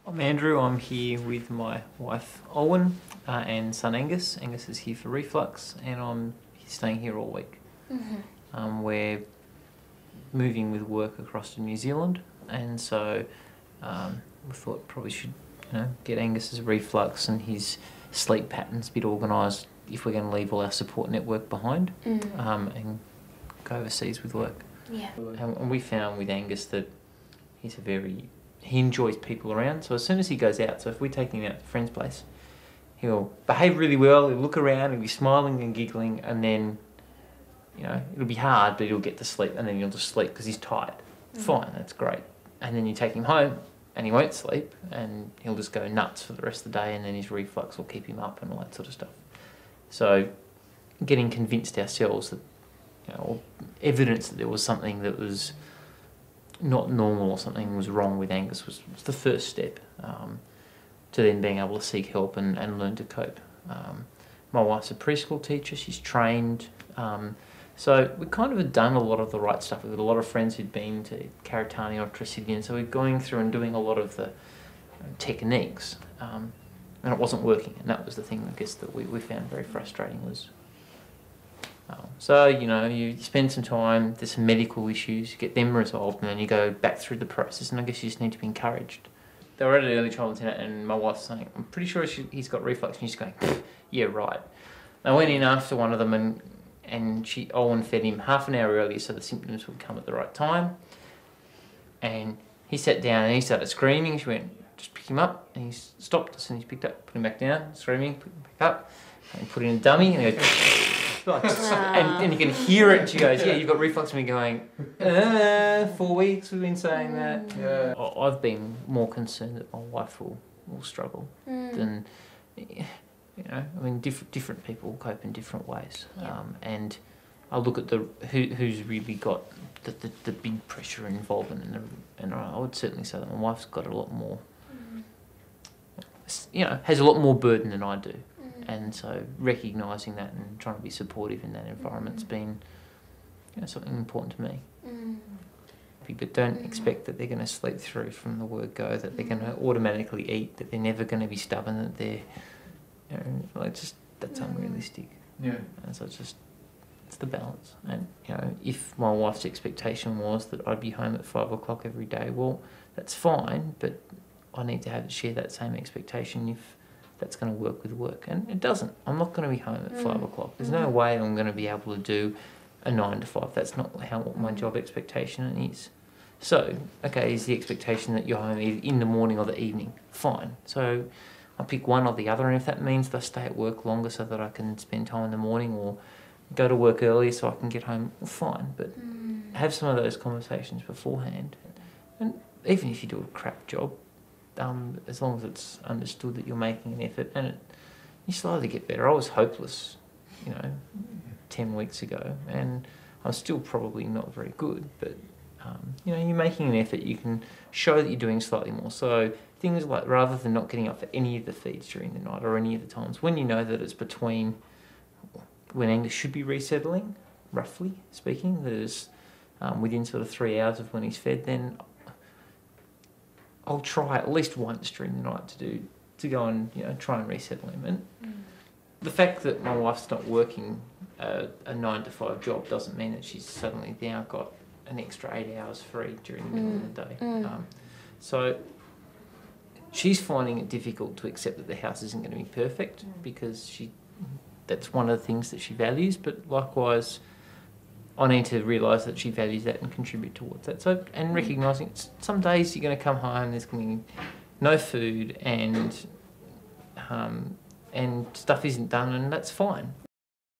I'm Andrew. I'm here with my wife Owen and son Angus. Angus is here for reflux, and he's staying here all week. We're moving with work across to New Zealand, and so we thought probably should get Angus's reflux and his sleep patterns a bit organised if we're going to leave all our support network behind and go overseas with work. Yeah. And we found with Angus that he enjoys people around, so as soon as he goes out, so if we take him out to a friend's place, he'll behave really well, he'll look around, he'll be smiling and giggling, and then, it'll be hard, but he'll get to sleep, and then he'll just sleep because he's tired. Fine, that's great. And then you take him home, and he won't sleep, and he'll just go nuts for the rest of the day, and then his reflux will keep him up and all that sort of stuff. So, getting convinced ourselves that, or evidence that there was something that was not normal or something was wrong with Angus was the first step to then being able to seek help and learn to cope. My wife's a preschool teacher, she's trained, so we kind of had done a lot of the right stuff. We've got a lot of friends who'd been to Karitani or Tresiddian, so we're going through and doing a lot of the techniques, and it wasn't working, and that was the thing I guess that we found very frustrating was so, you spend some time, there's some medical issues, you get them resolved, and then you go back through the process, and I guess you just need to be encouraged. They were at an early childhood centre, and my wife's saying, I'm pretty sure he's got reflux, and she's going, yeah, right. I went in after one of them, and Owen fed him half an hour earlier so the symptoms would come at the right time, and he sat down and he started screaming. She went, just pick him up, and he stopped as soon as he picked up, put him back down, screaming, put him back up, and put in a dummy, and he goes, and you can hear it, and she goes, yeah, you've got reflux, and we're going, 4 weeks we've been saying that. Yeah. I've been more concerned that my wife will struggle than, different people cope in different ways. Yeah. And I look at who's really got the big pressure and involvement, and I would certainly say that my wife's got a lot more, has a lot more burden than I do. And so recognising that and trying to be supportive in that environment's been something important to me. But don't expect that they're going to sleep through from the word go, that they're going to automatically eat, that they're never going to be stubborn, that they're, that's unrealistic. Yeah. And so it's the balance. And, if my wife's expectation was that I'd be home at 5 o'clock every day, well, that's fine, but I need to share that same expectation if that's going to work with work, and it doesn't. I'm not going to be home at 5 o'clock. There's no way I'm going to be able to do a 9 to 5. That's not what my job expectation is. So, okay, is the expectation that you're home either in the morning or the evening? Fine. So I'll pick one or the other, and if that means that I stay at work longer so that I can spend time in the morning or go to work earlier so I can get home, well, fine. But have some of those conversations beforehand. And even if you do a crap job, as long as it's understood that you're making an effort, and you slowly get better. I was hopeless, 10 weeks ago, and I'm still probably not very good, but you're making an effort, you can show that you're doing slightly more. So things like, rather than not getting up for any of the feeds during the night or any of the times, when you know that it's between when Angus should be resettling, roughly speaking, that is within sort of 3 hours of when he's fed, then I'll try at least once during the night to go and try and resettle him. And the fact that my wife's not working a 9 to 5 job doesn't mean that she's suddenly now got an extra 8 hours free during the middle of the day. So she's finding it difficult to accept that the house isn't going to be perfect because that's one of the things that she values, but likewise I need to realise that she values that and contribute towards that. So, and recognising some days you're going to come home, there's going to be no food and stuff isn't done, and that's fine.